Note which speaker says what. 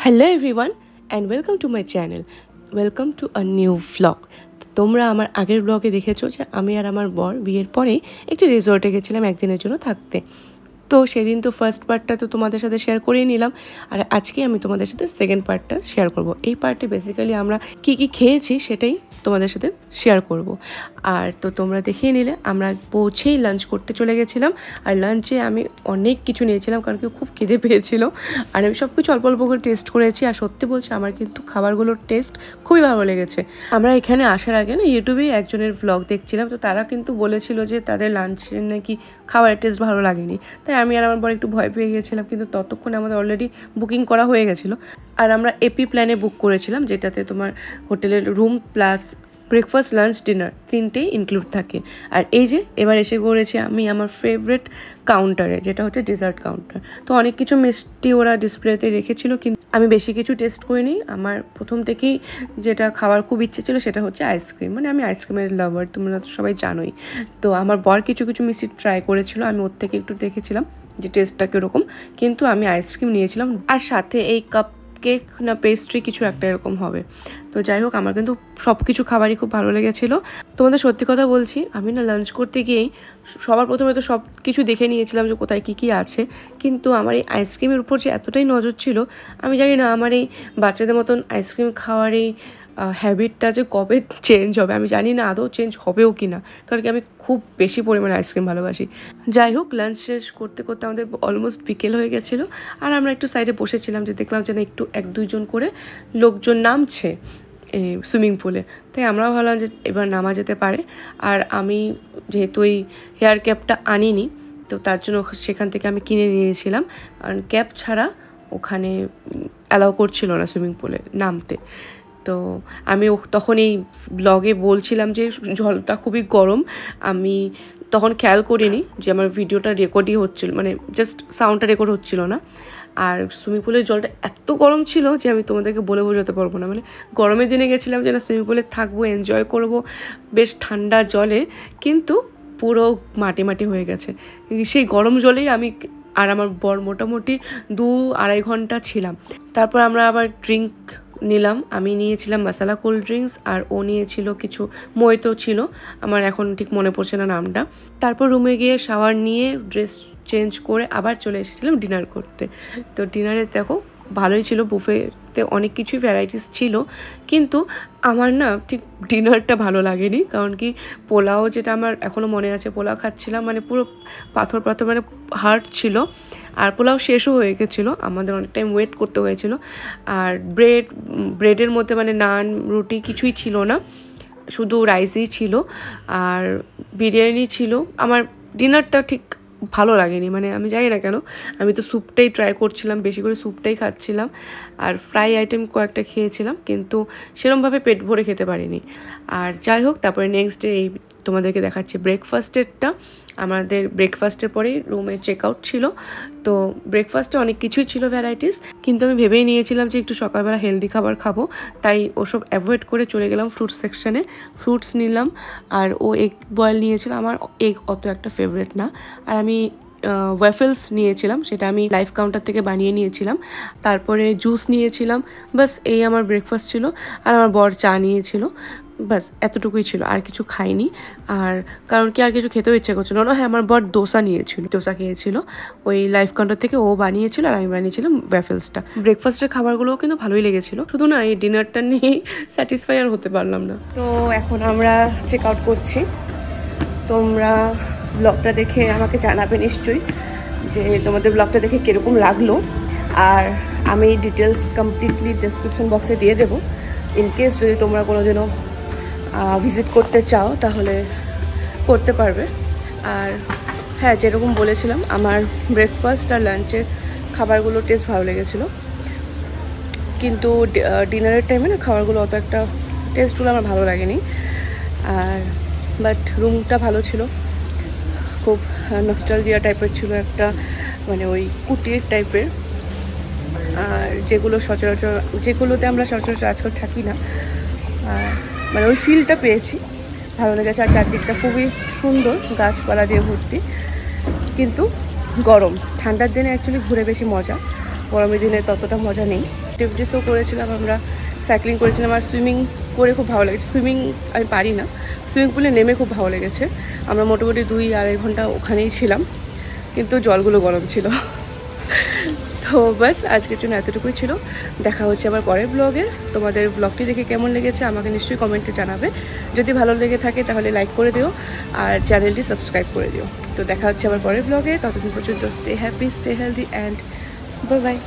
Speaker 1: Hello everyone and welcome to my channel, welcome to a new vlog. তোমরা আমার আগের ব্লগে দেখেছো যে আমি আর আমার বর বিয়ের পরেই একটি রিসর্টে গেছিলাম একদিনের জন্য থাকতে। তো সেদিন তো ফার্স্ট পার্টটা তো তোমাদের সাথে শেয়ার করেই নিলাম, আর আজকে আমি তোমাদের সাথে সেকেন্ড পার্টটা শেয়ার করব। এই পার্টে বেসিক্যালি আমরা কী কী খেয়েছি সেটাই তোমাদের সাথে শেয়ার করব। আর তো তোমরা দেখিয়ে নিলে আমরা পৌঁছেই লাঞ্চ করতে চলে গেছিলাম। আর লাঞ্চে আমি অনেক কিছু নিয়েছিলাম কারণ কি খুব খিদে পেয়েছিল, আর আমি সব কিছু অল্প অল্প করে টেস্ট করেছি। আর সত্যি বলছি আমার কিন্তু খাবারগুলোর টেস্ট খুবই ভালো লেগেছে। আমরা এখানে আসার আগে না ইউটিউবে একজনের ভ্লগ দেখছিলাম, তো তারা কিন্তু বলেছিল যে তাদের লাঞ্চের নাকি খাবারের টেস্ট ভালো লাগেনি। তাই আমি আর আমার বর একটু ভয় পেয়ে গেছিলাম, কিন্তু ততক্ষণে আমাদের অলরেডি বুকিং করা হয়ে গেছিলো। আর আমরা এপি প্ল্যানে বুক করেছিলাম, যেটাতে তোমার হোটেলের room plus breakfast lunch dinner তিনটেই ইনক্লুড থাকে। আর এই যে এবার এসে করেছি আমি আমার ফেভারিট কাউন্টারে, যেটা হচ্ছে ডেজার্ট কাউন্টার। তো অনেক কিছু মিষ্টি ওরা ডিসপ্লেতে রেখেছিল, কিন্তু আমি বেশি কিছু টেস্ট করিনি। আমার প্রথম থেকেই যেটা খাওয়ার খুব ইচ্ছে ছিল সেটা হচ্ছে আইসক্রিম, মানে আমি আইসক্রিমের লাভার, তোমরা তো সবাই জানোই। তো আমার বর কিছু কিছু মিষ্টি ট্রাই করেছিল, আমি ওর থেকে একটু দেখেছিলাম যে টেস্টটা কীরকম, কিন্তু আমি আইসক্রিম নিয়েছিলাম। আর সাথে এই কাপ কেক না পেস্ট্রি কিছু একটা এরকম হবে। তো যাই হোক, আমার কিন্তু সব কিছু খাবারই খুব ভালো লেগেছিলো। তোমাদের সত্যি কথা বলছি, আমি না লাঞ্চ করতে গিয়েই সবার প্রথমে তো সব কিছু দেখে নিয়েছিলাম যে কোথায় কী কী আছে, কিন্তু আমার এই আইসক্রিমের উপর যে এতটাই নজর ছিল, আমি জানি না আমার এই বাচ্চাদের মতন আইসক্রিম খাওয়ার এই হ্যাবিটটা যে কবে চেঞ্জ হবে। আমি জানি না আদৌ চেঞ্জ হবেও কি না, কারণ কি আমি খুব বেশি পরিমাণে আইসক্রিম ভালোবাসি। যাই হোক, লাঞ্চ শেষ করতে করতে আমাদের অলমোস্ট বিকেল হয়ে গেছিলো, আর আমরা একটু সাইডে বসেছিলাম, যে দেখলাম যে না একটু এক দুইজন করে লোকজন নামছে এই সুইমিং পুলে। তাই আমরাও ভাবলাম যে এবার নামা যেতে পারে। আর আমি যেহেতু ওই হেয়ার ক্যাপটা আনিনি, তো তার জন্য সেখান থেকে আমি কিনে নিয়েছিলাম, কারণ ক্যাপ ছাড়া ওখানে অ্যালাউ করছিল না সুইমিং পুলে নামতে। তো আমি তখন এই ব্লগে বলছিলাম যে জলটা খুবই গরম। আমি তখন খেয়াল করিনি যে আমার ভিডিওটা রেকর্ডই হচ্ছিল, মানে জাস্ট সাউন্ডটা রেকর্ড হচ্ছিল না। আর সুইমিং পুলের জলটা এত গরম ছিল যে আমি তোমাদেরকে বলে বোঝাতে পারবো না। মানে গরমের দিনে গেছিলাম যে না সুইমিং পুলে থাকবো, এনজয় করব বেশ ঠান্ডা জলে, কিন্তু পুরো মাটি মাটি হয়ে গেছে। সেই গরম জলেই আমি আর আমার বর মোটামুটি 2-2.5 ঘন্টা ছিলাম। তারপর আমরা আবার ড্রিঙ্ক নিলাম। আমি নিয়েছিলাম মশলা কোল্ড ড্রিঙ্কস, আর ও নিয়েছিল কিছু মইতো ছিল, আমার এখন ঠিক মনে পড়ছে না নামটা। তারপর রুমে গিয়ে শাওয়ার নিয়ে ড্রেস চেঞ্জ করে আবার চলে এসেছিলাম ডিনার করতে। তো ডিনারে দেখো ভালোই ছিল, বুফেতে অনেক কিছুই ভ্যারাইটিস ছিল, কিন্তু আমার না ঠিক ডিনারটা ভালো লাগেনি। কারণ কি পোলাও, যেটা আমার এখনও মনে আছে, পোলাও খাচ্ছিলাম মানে পুরো পাথর পাথর, মানে হার্ড ছিল। আর পোলাও শেষও হয়ে গেছিলো, আমাদের অনেক টাইম ওয়েট করতে হয়েছিল। আর ব্রেডের মধ্যে মানে নান রুটি কিছুই ছিল না, শুধু রাইসই ছিল আর বিরিয়ানি ছিল। আমার ডিনারটা ঠিক ভালো লাগেনি, মানে আমি জানি না কেন। আমি তো স্যুপটাই ট্রাই করছিলাম, বেশি করে স্যুপটাই খাচ্ছিলাম, আর ফ্রাই আইটেম কয়েকটা খেয়েছিলাম, কিন্তু সেরমভাবে পেট ভরে খেতে পারিনি। আর যাই হোক, তারপরে নেক্সট ডে এই তোমাদেরকে দেখাচ্ছি ব্রেকফাস্টেরটা। আমাদের ব্রেকফাস্টের পরেই রুমে চেক আউট ছিল। তো ব্রেকফাস্টে অনেক কিছুই ছিল ভ্যারাইটিস, কিন্তু আমি ভেবেই নিয়েছিলাম যে একটু সকালবেলা হেলদি খাবার খাবো, তাই ওসব অ্যাভয়েড করে চলে গেলাম ফ্রুটস সেকশানে। ফ্রুটস নিলাম, আর ও এগ বয়েল নিয়েছিল। আমার এগ অত একটা ফেভারিট না। আর আমি ওয়াফেলস নিয়েছিলাম, সেটা আমি লাইফ কাউন্টার থেকে বানিয়ে নিয়েছিলাম। তারপরে জুস নিয়েছিলাম। বাস এই আমার ব্রেকফাস্ট ছিল। আর আমার বর চা নিয়েছিল, বাস এতটুকুই ছিল, আর কিছু খাইনি। আর কারণ কি আর কিছু খেতেও ইচ্ছে করছিল না। হ্যাঁ, আমার বর ডোসা নিয়েছিল, ডোসা খেয়েছিল ওই লাইফ কাউন্টার থেকে, ও বানিয়েছিল আর আমি বানিয়েছিলাম ওয়াফেলসটা। ব্রেকফাস্টের খাবারগুলোও কিন্তু ভালোই লেগেছিল, শুধু না এই ডিনারটা নিয়েই স্যাটিসফাই আর হতে পারলাম না। তো এখন আমরা চেক আউট করছি। তোমরা ব্লগটা দেখে আমাকে জানাবে নিশ্চয়ই যে তোমাদের ব্লগটা দেখে কীরকম লাগলো। আর আমি ডিটেলস কমপ্লিটলি ডেসক্রিপশন বক্সে দিয়ে দেবো, ইনকেস যদি তোমরা কোনো দিনও ভিজিট করতে চাও তাহলে করতে পারবে। আর হ্যাঁ, যেরকম বলেছিলাম, আমার ব্রেকফাস্ট আর লাঞ্চের খাবারগুলো টেস্ট ভালো লেগেছিলো, কিন্তু ডিনারের টাইমে না খাবারগুলো অত একটা টেস্টগুলো আমার ভালো লাগেনি। আর বাট রুমটা ভালো ছিল, খুব নস্টালজিয়া টাইপের ছিল একটা, মানে ওই কুটির টাইপের। আর যেগুলোতে আমরা সচরাচর আজকাল থাকি না, মানে ওই ফিলটা পেয়েছি, ভালো লেগেছে। আর চারদিকটা খুবই সুন্দর, গাছপালা দিয়ে ভর্তি। কিন্তু গরম, ঠান্ডার দিনে অ্যাকচুয়ালি ঘুরে বেশি মজা, গরমের দিনে ততটা মজা নেই। অ্যাক্টিভিটিসও করেছিলাম, আমরা সাইক্লিং করেছিলাম, আর সুইমিং করে খুব ভালো লেগেছে। সুইমিং আমি পারি না, সুইমিং পুলে নেমে খুব ভালো লেগেছে। আমরা মোটামুটি 2-2.5 ঘন্টা ওখানেই ছিলাম, কিন্তু জলগুলো গরম ছিল। তো বাস আজকের জন্য এতটুকুই ছিল। দেখা হচ্ছে আবার পরের ব্লগে। তোমাদের ব্লগটি দেখে কেমন লেগেছে আমাকে নিশ্চয়ই কমেন্টে জানাবে। যদি ভালো লেগে থাকে তাহলে লাইক করে দিও আর চ্যানেলটি সাবস্ক্রাইব করে দিও। তো দেখা হচ্ছে আবার পরের ব্লগে। ততদিন পর্যন্ত stay happy, stay healthy and bye bye.